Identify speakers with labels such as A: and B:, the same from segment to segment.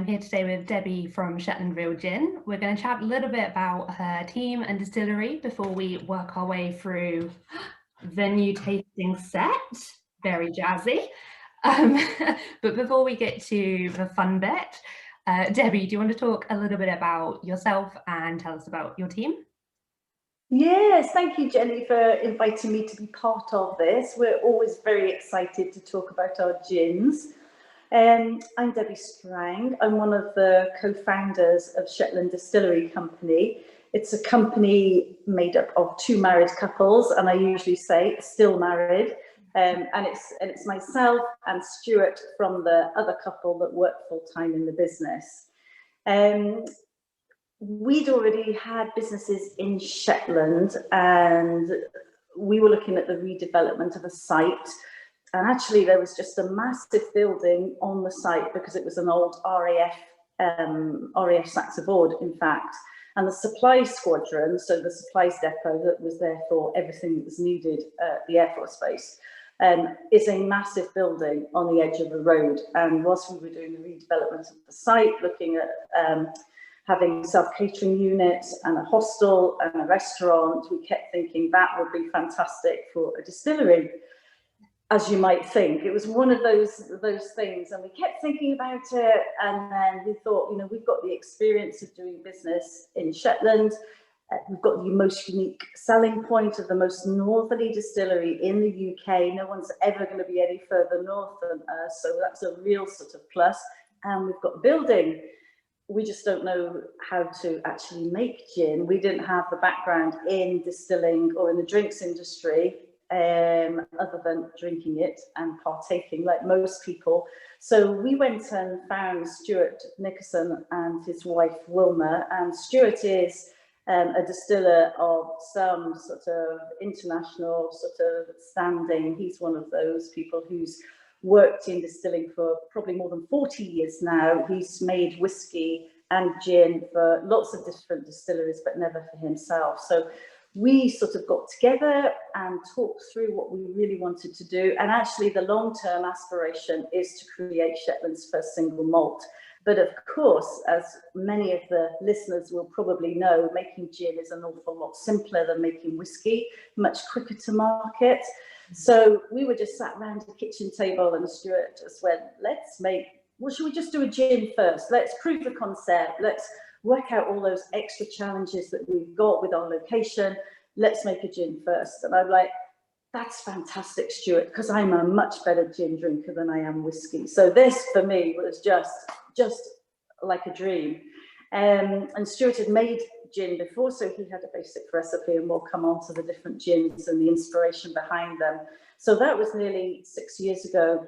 A: here today with Debbie from Shetland Reel Gin. We're going to chat a little bit about her team and distillery before we work our way through the new tasting set. Very jazzy. But before we get to the fun bit, Debbie, do you want to talk a little bit about yourself and tell us about your team?
B: Yes, thank you, Jenny, for inviting me to be part of this. We're always very excited to talk about our gins. I'm Debbie Strang. I'm one of the co-founders of Shetland Distillery Company. It's a company made up of two married couples, and I usually say still married. And it's myself and Stuart from the other couple that work full-time in the business. We'd already had businesses in Shetland, and we were looking at the redevelopment of a site. And actually, there was just a massive building on the site because it was an old RAF Saxa Board, in fact. And the supply squadron, so the supplies depot that was there for everything that was needed at the Air Force Base, is a massive building on the edge of the road. And whilst we were doing the redevelopment of the site, looking at having self-catering units and a hostel and a restaurant, we kept thinking that would be fantastic for a distillery. As you might think, it was one of those things, and we kept thinking about it, and then we thought, you know, we've got the experience of doing business in Shetland, we've got the most unique selling point of the most northerly distillery in the UK. No one's ever going to be any further north than us, so that's a real sort of plus. And we've got a building. We just don't know how to actually make gin. We didn't have the background in distilling or in the drinks industry, other than drinking it and partaking like most people. So we went and found Stuart Nickerson and his wife Wilma, and Stuart is a distiller of some sort of international sort of standing. He's one of those people who's worked in distilling for probably more than 40 years now. He's made whiskey and gin for lots of different distilleries, but never for himself. So we sort of got together and talked through what we really wanted to do. And actually the long-term aspiration is to create Shetland's first single malt. But of course, as many of the listeners will probably know, making gin is an awful lot simpler than making whiskey, much quicker to market. So we were just sat around the kitchen table, and Stuart just went, well, should we just do a gin first? Let's prove the concept. Let's work out all those extra challenges that we've got with our location. Let's make a gin first. And I'm like, that's fantastic, Stuart, because I'm a much better gin drinker than I am whiskey. So this for me was just like a dream. And Stuart had made gin before, so he had a basic recipe, and we'll come on to the different gins and the inspiration behind them. So that was nearly 6 years ago.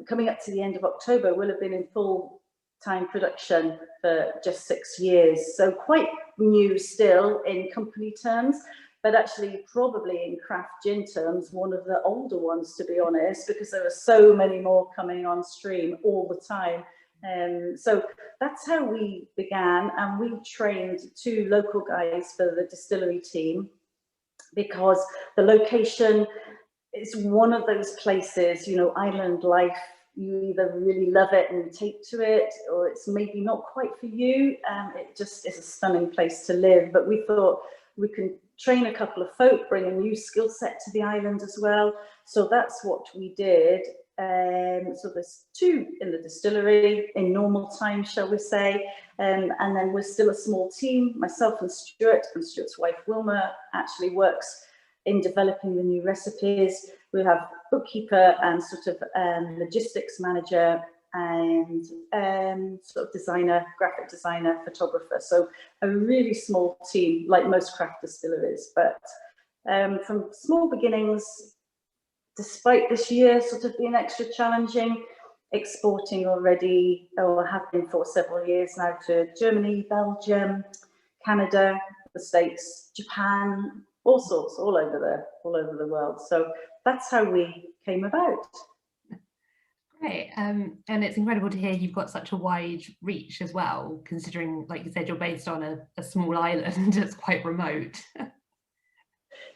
B: Coming up to the end of October, we'll have been in full-time production for just 6 years. So quite new still in company terms, but actually probably in craft gin terms, one of the older ones, to be honest, because there are so many more coming on stream all the time. So that's how we began, and we trained 2 local guys for the distillery team, because the location is one of those places, you know, island life, you either really love it and take to it, or it's maybe not quite for you. It just is a stunning place to live. But we thought we can train a couple of folk, bring a new skill set to the island as well. So that's what we did. So there's 2 in the distillery in normal times, shall we say, and then we're still a small team. Myself and Stuart's wife Wilma actually works in developing the new recipes. We have bookkeeper and sort of logistics manager and sort of designer, graphic designer, photographer. So a really small team, like most craft distilleries. But from small beginnings, despite this year sort of being extra challenging, exporting already, or have been for several years now, to Germany, Belgium, Canada, the States, Japan, all sorts, all over the world. So that's how we came about.
A: Great, and it's incredible to hear you've got such a wide reach as well, considering, like you said, you're based on a small island that's quite remote.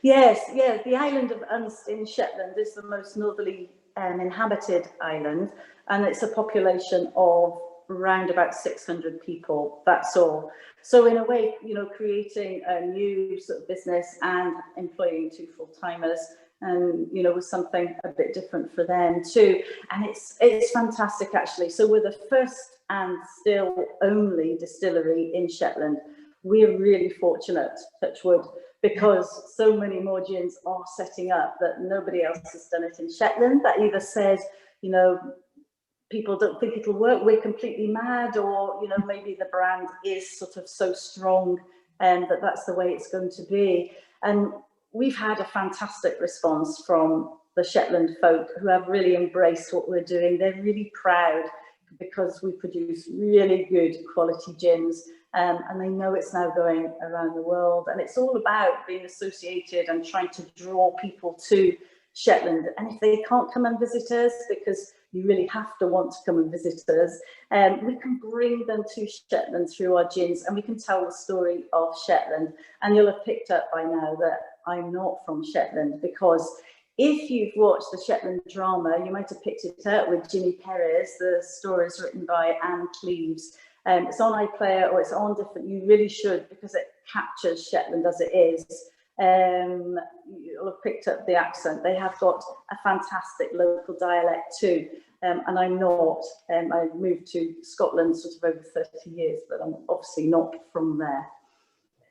B: Yes, yeah, the island of Unst in Shetland is the most northerly inhabited island, and it's a population of around about 600 people, that's all. So in a way, you know, creating a new sort of business and employing 2 full-timers, you know, was something a bit different for them too. And it's fantastic, actually. So we're the first and still only distillery in Shetland. We're really fortunate, touch wood, because so many more gins are setting up that nobody else has done it in Shetland. That either says, you know, people don't think it'll work, we're completely mad, or, you know, maybe the brand is sort of so strong and that that's the way it's going to be. And we've had a fantastic response from the Shetland folk, who have really embraced what we're doing. They're really proud because we produce really good quality gins, and they know it's now going around the world. And it's all about being associated and trying to draw people to Shetland. And if they can't come and visit us, because you really have to want to come and visit us, we can bring them to Shetland through our gins, and we can tell the story of Shetland. And you'll have picked up by now that I'm not from Shetland, because if you've watched the Shetland drama, you might have picked it up with Jimmy Perez. The story is written by Anne Cleves. It's on iPlayer, or it's on different, you really should, because it captures Shetland as it is. You'll have picked up the accent. They have got a fantastic local dialect too. And I'm not, I moved to Scotland sort of over 30 years, but I'm obviously not from there.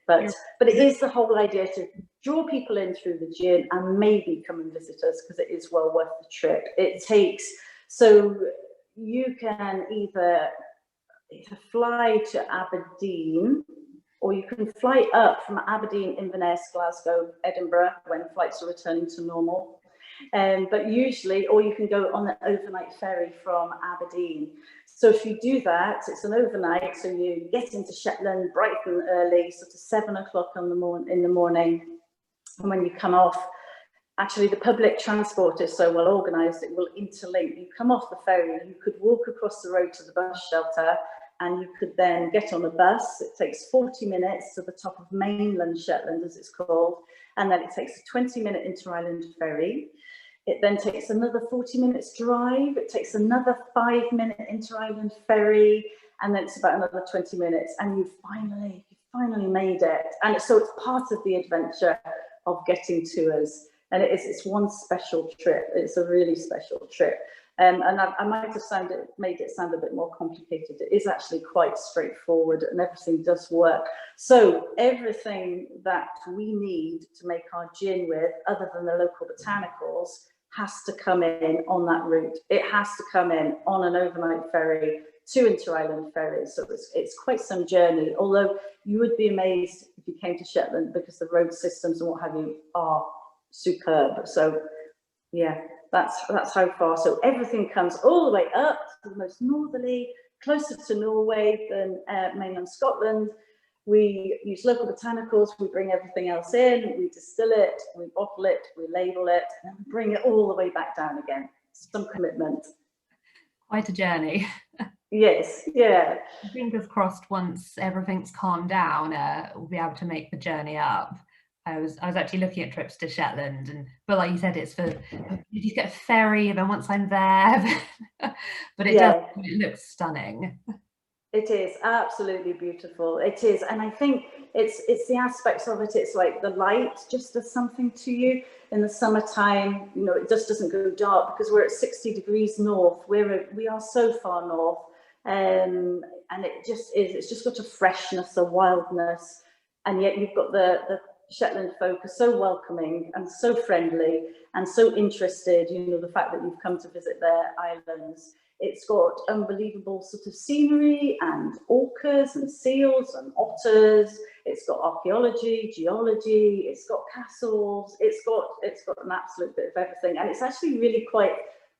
B: But it is the whole idea to draw people in through the gin and maybe come and visit us, because it is well worth the trip. It takes, so you can either fly to Aberdeen, or you can fly up from Aberdeen, Inverness, Glasgow, Edinburgh, when flights are returning to normal. But usually, or you can go on an overnight ferry from Aberdeen. So if you do that, it's an overnight, so you get into Shetland, Brighton early, sort of 7 o'clock in the morning. And when you come off, actually the public transport is so well organised, it will interlink. You come off the ferry, you could walk across the road to the bus shelter, and you could then get on a bus. It takes 40 minutes to the top of mainland Shetland, as it's called, and then it takes a 20-minute inter-island ferry. It then takes another 40 minutes drive. It takes another 5-minute inter-island ferry, and then it's about another 20 minutes, and you finally made it. And so it's part of the adventure of getting to us. And it's one special trip. It's a really special trip. And I might have made it sound a bit more complicated. It is actually quite straightforward, and everything does work. So everything that we need to make our gin with, other than the local botanicals, has to come in on that route. It has to come in on an overnight ferry, 2 inter-island ferries. So it's quite some journey, although you would be amazed if you came to Shetland, because the road systems and what have you are superb. So yeah, that's how far. So everything comes all the way up to the most northerly, closer to Norway than mainland Scotland. We use local botanicals, we bring everything else in, we distill it, we bottle it, we label it, and we bring it all the way back down again. Some commitment.
A: Quite a journey.
B: Yes, yeah.
A: Fingers crossed, once everything's calmed down, we'll be able to make the journey up. I was actually looking at trips to Shetland, but like you said, it's for, you get a ferry, and then once I'm there, but it looks stunning. It
B: is absolutely beautiful. It is, and I think it's the aspects of it. It's like the light just does something to you in the summertime. You know, it just doesn't go dark because we're at 60 degrees north. We are so far north, and it just is. It's just got a freshness, a wildness, and yet you've got the Shetland folk are so welcoming and so friendly and so interested. You know, the fact that you've come to visit their islands. It's got unbelievable sort of scenery and orcas and seals and otters. It's got archaeology, geology. It's got castles. It's got an absolute bit of everything, and it's actually really quite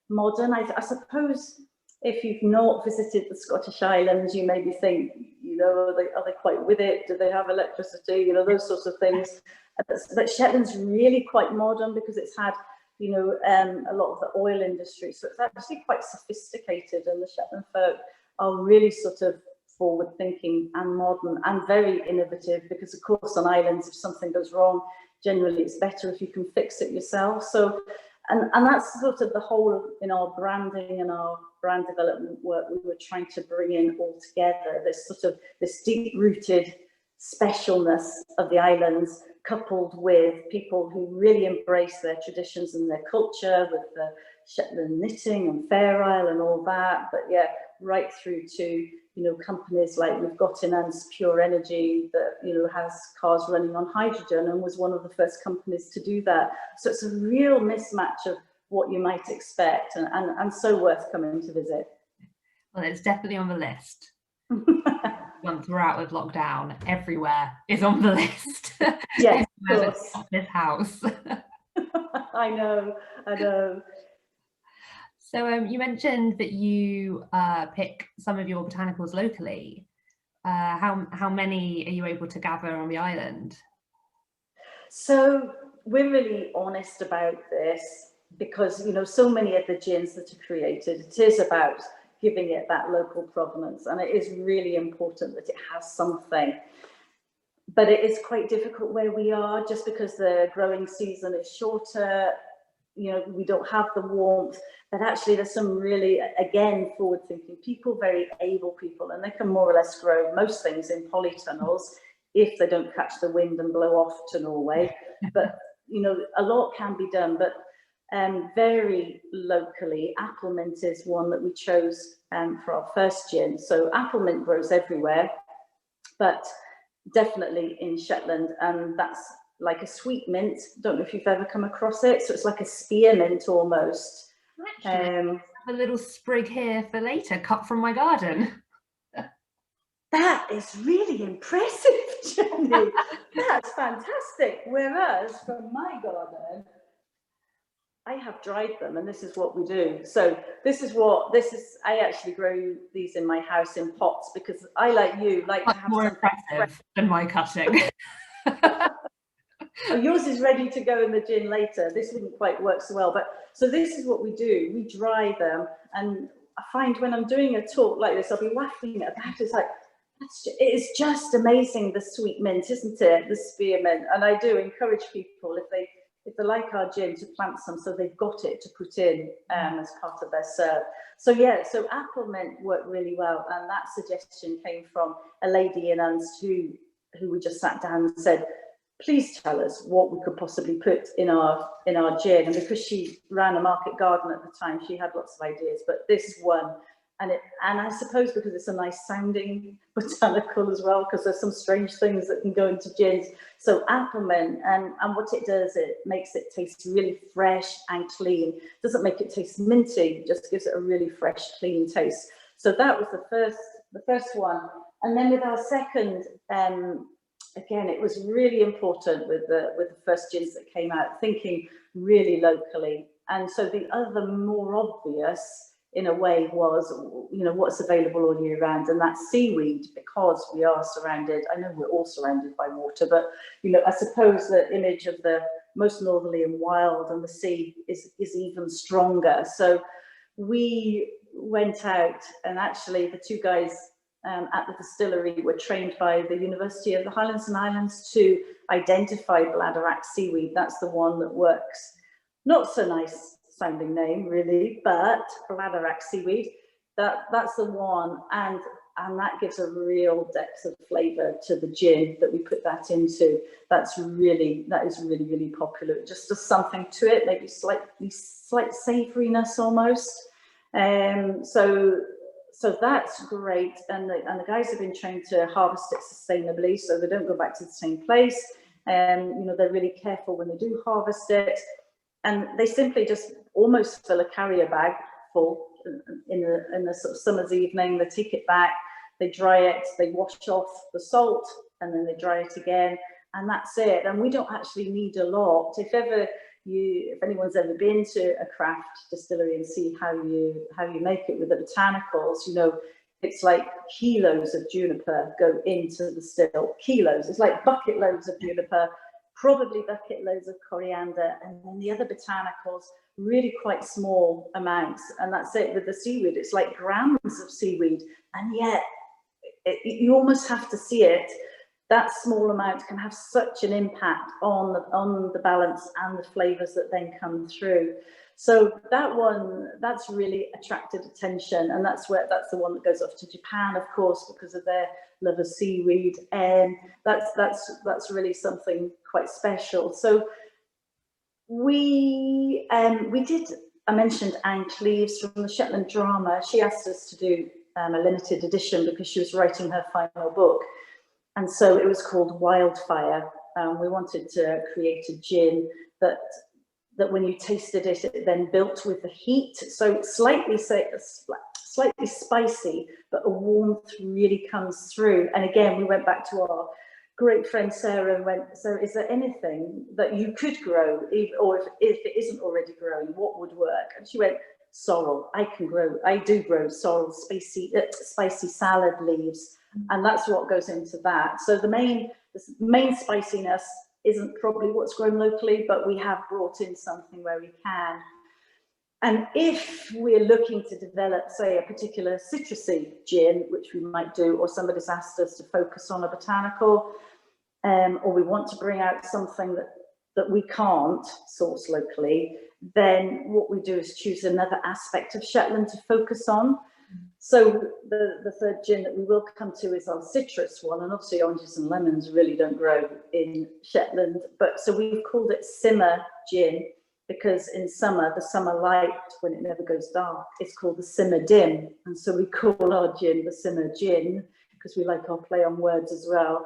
B: modern. I suppose if you've not visited the Scottish Islands, you maybe think, you know, are they quite with it? Do they have electricity? You know, those sorts of things. But Shetland's really quite modern because it's had, you know, a lot of the oil industry. So it's actually quite sophisticated, and the Shetland folk are really sort of forward thinking and modern and very innovative, because of course on islands, if something goes wrong, generally it's better if you can fix it yourself. So, and that's sort of the whole in our branding and our brand development work, we were trying to bring in all together this deep-rooted specialness of the islands, coupled with people who really embrace their traditions and their culture, with the Shetland knitting and Fair Isle and all that. But yeah, right through to companies like we've got in Anne's Pure Energy that has cars running on hydrogen, and was one of the first companies to do that. So it's a real mismatch of what you might expect, and so worth coming to visit.
A: Well, it's definitely on the list. Once we're out of lockdown, everywhere is on the list.
B: Yes, of course.
A: This house.
B: I know.
A: So you mentioned that you pick some of your botanicals locally. How many are you able to gather on the island?
B: So we're really honest about this, because so many of the gins that are created, it is about giving it that local provenance, and it is really important that it has something. But it is quite difficult where we are, just because the growing season is shorter. We don't have the warmth, but actually there's some really, again, forward-thinking people, very able people, and they can more or less grow most things in polytunnels if they don't catch the wind and blow off to Norway. But a lot can be done. But very locally, apple mint is one that we chose for our first gin. So apple mint grows everywhere, but definitely in Shetland, and that's like a sweet mint. Don't know if you've ever come across it. So it's like a spearmint almost.
A: Actually, I have a little sprig here for later, cut from my garden.
B: That is really impressive, Jenny. That's fantastic. Whereas from my garden, I have dried them, and this is what we do. So I actually grow these in my house in pots, because I, like you, like to have
A: more impressive than my cutting.
B: Oh, yours is ready to go in the gin later. This wouldn't quite work so well, but so this is what we do. We dry them, and I find when I'm doing a talk like this, I'll be wafting it about. It's like, it's just amazing, the sweet mint, isn't it? The spearmint. And I do encourage people, if they like our gin, to plant some, so they've got it to put in as part of their serve. So yeah, so apple mint worked really well, and that suggestion came from a lady in Unst who we just sat down and said, please tell us what we could possibly put in our gin. And because she ran a market garden at the time, she had lots of ideas, but this one, and I suppose because it's a nice sounding botanical as well, because there's some strange things that can go into gins. So apple mint, and what it does, it makes it taste really fresh and clean. Doesn't make it taste minty, just gives it a really fresh, clean taste. So that was the first one. And then with our second, again, it was really important with the first gins that came out, thinking really locally. And so the other more obvious, in a way, was, what's available all year round, and that's seaweed, because we are surrounded. I know we're all surrounded by water, but I suppose the image of the most northerly and wild, and the sea is even stronger. So we went out, and actually the two guys at the distillery were trained by the University of the Highlands and Islands to identify bladderwrack seaweed. That's the one that works. Not so nice sounding name, really, but bladderwrack seaweed, that's the one, and that gives a real depth of flavour to the gin that we put that into. That is really popular. It just does something to it, maybe slight savouriness almost. So that's great, and the guys have been trained to harvest it sustainably, so they don't go back to the same place. They're really careful when they do harvest it, and they simply just almost fill a carrier bag full in the sort of summer's evening. They take it back, they dry it, they wash off the salt, and then they dry it again, and that's it. And we don't actually need a lot. If anyone's ever been to a craft distillery and see how you make it with the botanicals, it's like kilos of juniper go into the still. Kilos. It's like bucket loads of juniper, probably bucket loads of coriander, and then the other botanicals, really quite small amounts. And that's it. With the seaweed, it's like grams of seaweed, and yet you almost have to see it that small amount can have such an impact on the balance and the flavours that then come through. So that one, that's really attracted attention, and that's the one that goes off to Japan, of course, because of their love of seaweed, and that's really something quite special. So we did. I mentioned Anne Cleves from the Shetland Drama. She asked us to do a limited edition because she was writing her final book, and so it was called Wildfire. We wanted to create a gin that when you tasted it, it then built with the heat. So slightly spicy, but a warmth really comes through. And again, we went back to our great friend Sarah and went, so is there anything that you could grow, or if it isn't already growing, what would work? And she went, sorrel. I do grow sorrel, spicy salad leaves. And that's what goes into that. So the main spiciness isn't probably what's grown locally, but we have brought in something where we can. And if we're looking to develop, say, a particular citrusy gin, which we might do, or somebody's asked us to focus on a botanical, or we want to bring out something that we can't source locally, then what we do is choose another aspect of Shetland to focus on. So the third gin that we will come to is our citrus one, and obviously oranges and lemons really don't grow in Shetland, but so we've called it simmer gin, because in summer, the summer light, when it never goes dark, it's called the simmer dim, and so we call our gin the simmer gin, because we like our play on words as well.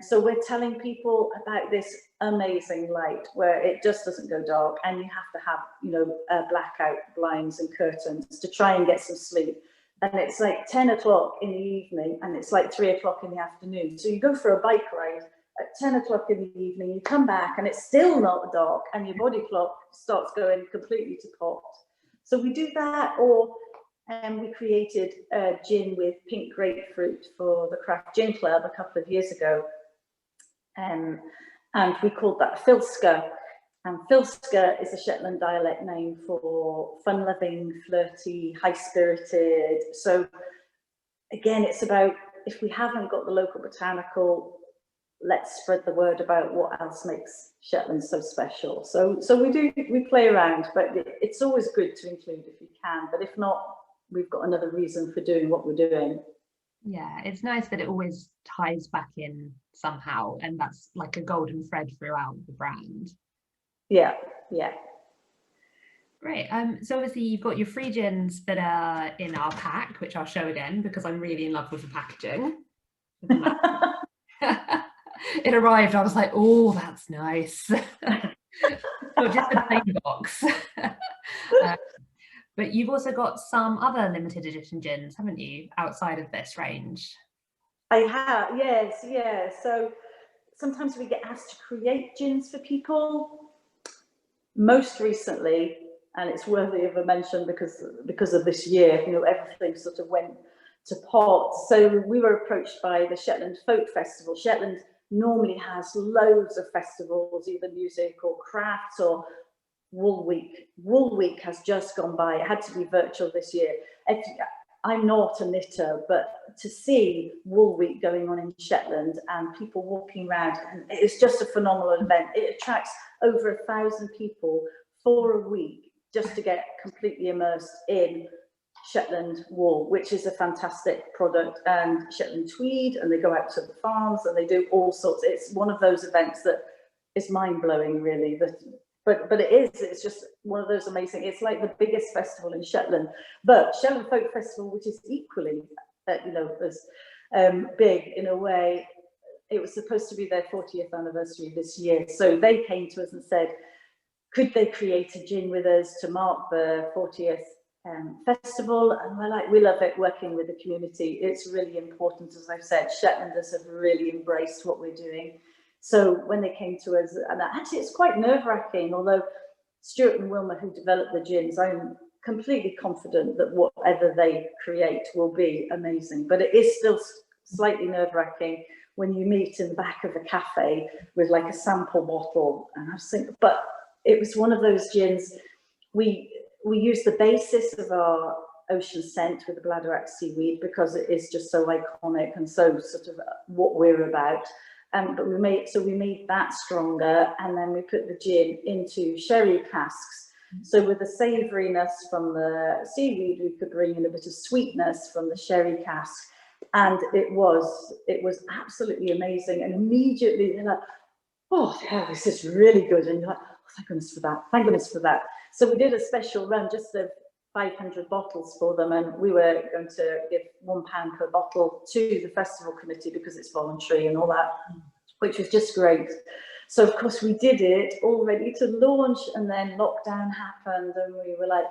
B: So we're telling people about this amazing light where it just doesn't go dark, and you have to have, blackout blinds and curtains to try and get some sleep. And it's like 10 o'clock in the evening, and it's like 3 o'clock in the afternoon. So you go for a bike ride at 10 o'clock in the evening, you come back and it's still not dark, and your body clock starts going completely to pot. So we do that, or we created a gin with pink grapefruit for the Craft Gin Club a couple of years ago. And we called that Filska. And Filska is a Shetland dialect name for fun-loving, flirty, high-spirited. So again, it's about, if we haven't got the local botanical, let's spread the word about what else makes Shetland so special. So we play around, but it's always good to include if you can. But if not, we've got another reason for doing what we're doing.
A: Yeah, it's nice that it always ties back in somehow, and that's like a golden thread throughout the brand.
B: Yeah.
A: Great. So obviously you've got your 3 gins that are in our pack, which I'll show again because I'm really in love with the packaging. It arrived, I was like, oh, that's nice. Not just a plain box. But you've also got some other limited edition gins, haven't you, outside of this range?
B: I have, yes, yeah. So sometimes we get asked to create gins for people. Most recently, and it's worthy of a mention because of this year, everything sort of went to pot. So we were approached by the Shetland Folk Festival. Shetland normally has loads of festivals, either music or crafts or Wool Week. Wool Week has just gone by. It had to be virtual this year. I'm not a knitter, but to see Wool Week going on in Shetland and people walking around, and it's just a phenomenal event. It attracts over 1,000 people for a week just to get completely immersed in Shetland wool, which is a fantastic product, and Shetland tweed, and they go out to the farms and they do all sorts. It's one of those events that is mind-blowing, really. But it's just one of those amazing, it's like the biggest festival in Shetland. But Shetland Folk Festival, which is equally, as big in a way, it was supposed to be their 40th anniversary this year. So they came to us and said, could they create a gin with us to mark the 40th festival? And we're like, we love it, working with the community. It's really important, as I've said. Shetlanders have really embraced what we're doing. So when they came to us, and actually it's quite nerve-wracking, although Stuart and Wilma, who developed the gins, I'm completely confident that whatever they create will be amazing. But it is still slightly nerve-wracking when you meet in the back of a cafe with like a sample bottle. And I was thinking, but it was one of those gins, we used the basis of our ocean scent with the bladderwrack seaweed, because it is just so iconic and so sort of what we're about. But we made that stronger, and then we put the gin into sherry casks. So with the savouriness from the seaweed, we could bring in a bit of sweetness from the sherry cask, and it was absolutely amazing. And immediately they're like, oh yeah, this is really good, and you're like, oh, thank goodness for that, thank goodness for that. So we did a special run, just of 500 bottles for them, and we were going to give £1 per bottle to the festival committee because it's voluntary and all that, which was just great. So of course we did it all ready to launch, and then lockdown happened, and we were like,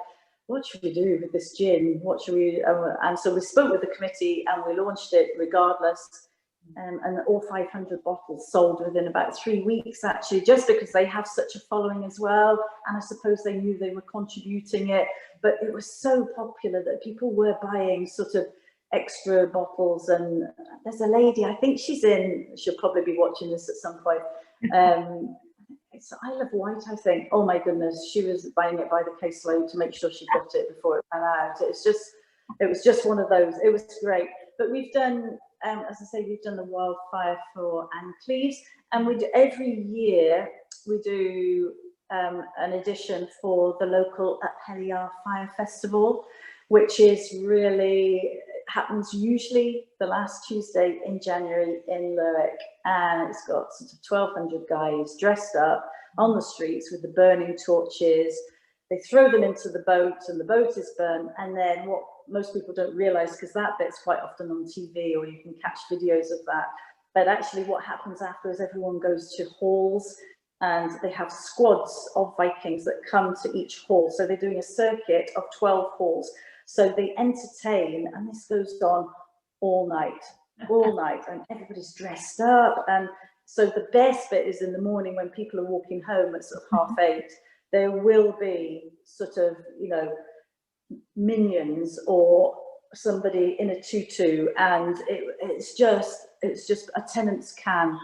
B: what should we do with this gin? What should we? And so we spoke with the committee, and we launched it regardless. And all 500 bottles sold within about 3 weeks, actually, just because they have such a following as well. And I suppose they knew they were contributing it, but it was so popular that people were buying sort of extra bottles. And there's a lady, I think she'll probably be watching this at some point. It's Isle of Wight, I think. Oh my goodness, she was buying it by the caseload to make sure she got it before it ran out. It was just one of those. It was great. But we've done, as I say, we've done the wildfire for Ann-Cleves, and we do every year we do an edition for the local Heliar Fire Festival, which is really happens usually the last Tuesday in January in Lerwick, and it's got sort of 1,200 guys dressed up on the streets with the burning torches. They throw them into the boat, and the boat is burnt. And then what most people don't realise, because that bit's quite often on TV, or you can catch videos of that, but actually what happens after is everyone goes to halls, and they have squads of Vikings that come to each hall. So they're doing a circuit of 12 halls. So they entertain, and this goes on all night, and everybody's dressed up. And so the best bit is in the morning when people are walking home at sort of 8:30, there will be sort of, you know, minions or somebody in a tutu, and it's just a tenant's can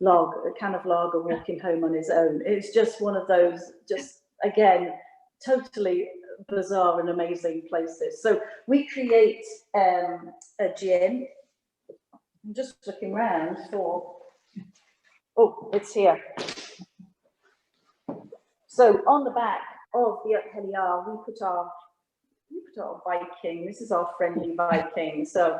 B: of lager walking home on his own. It's just one of those, just again, totally bizarre and amazing places. So we create a gin. I'm just looking around for, oh, it's here. So on the back of the Heliar, we put our Viking. This is our friendly Viking. So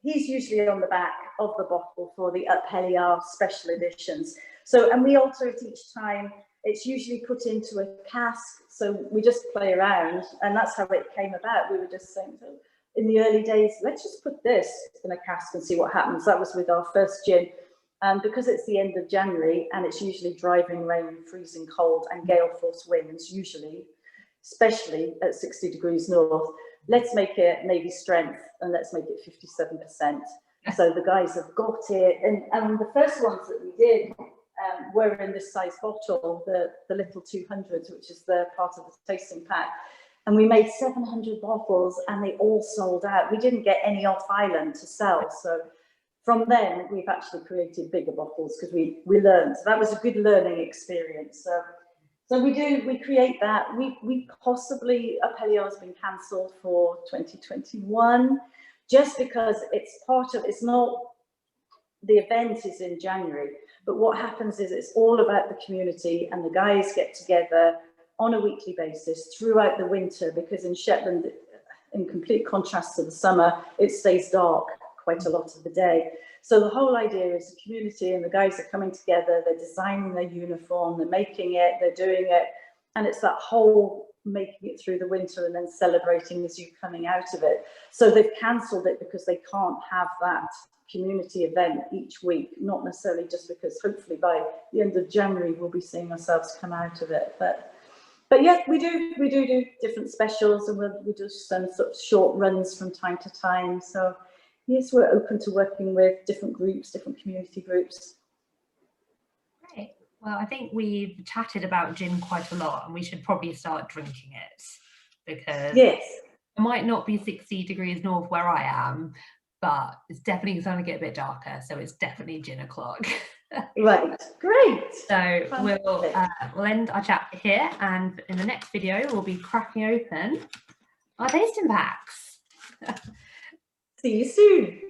B: he's usually on the back of the bottle for the Heliar special editions. So, and we alter it each time. It's usually put into a cask, so we just play around, and that's how it came about. We were just saying, so in the early days, let's just put this in a cask and see what happens. That was with our first gin. And because it's the end of January, and it's usually driving rain, freezing cold, and gale force winds, usually, especially at 60 degrees north, let's make it Navy strength, and let's make it 57%. So the guys have got it, and the first ones that we did were in this size bottle, the little 200s, which is the part of the tasting pack. And we made 700 bottles, and they all sold out. We didn't get any off island to sell. So from then, we've actually created bigger bottles because we learned. So that was a good learning experience. So we create that. We possibly, Heliar has been cancelled for 2021, just because it's not, the event is in January, but what happens is it's all about the community, and the guys get together on a weekly basis throughout the winter, because in Shetland, in complete contrast to the summer, it stays dark quite a lot of the day. So the whole idea is the community, and the guys are coming together, they're designing their uniform, they're making it, they're doing it, and it's that whole making it through the winter and then celebrating as you're coming out of it. So they've cancelled it because they can't have that community event each week, not necessarily just because hopefully by the end of January we'll be seeing ourselves come out of it. But yeah, we do different specials, and we do some sort of short runs from time to time. So yes, we're open to working with different groups, different community groups.
A: Great. Well, I think we've chatted about gin quite a lot, and we should probably start drinking it, because
B: yes,
A: it might not be 60 degrees north where I am, but it's definitely starting to get a bit darker, so it's definitely gin o'clock.
B: Right, great.
A: So we'll end our chat here, and in the next video we'll be cracking open our tasting packs.
B: See you soon.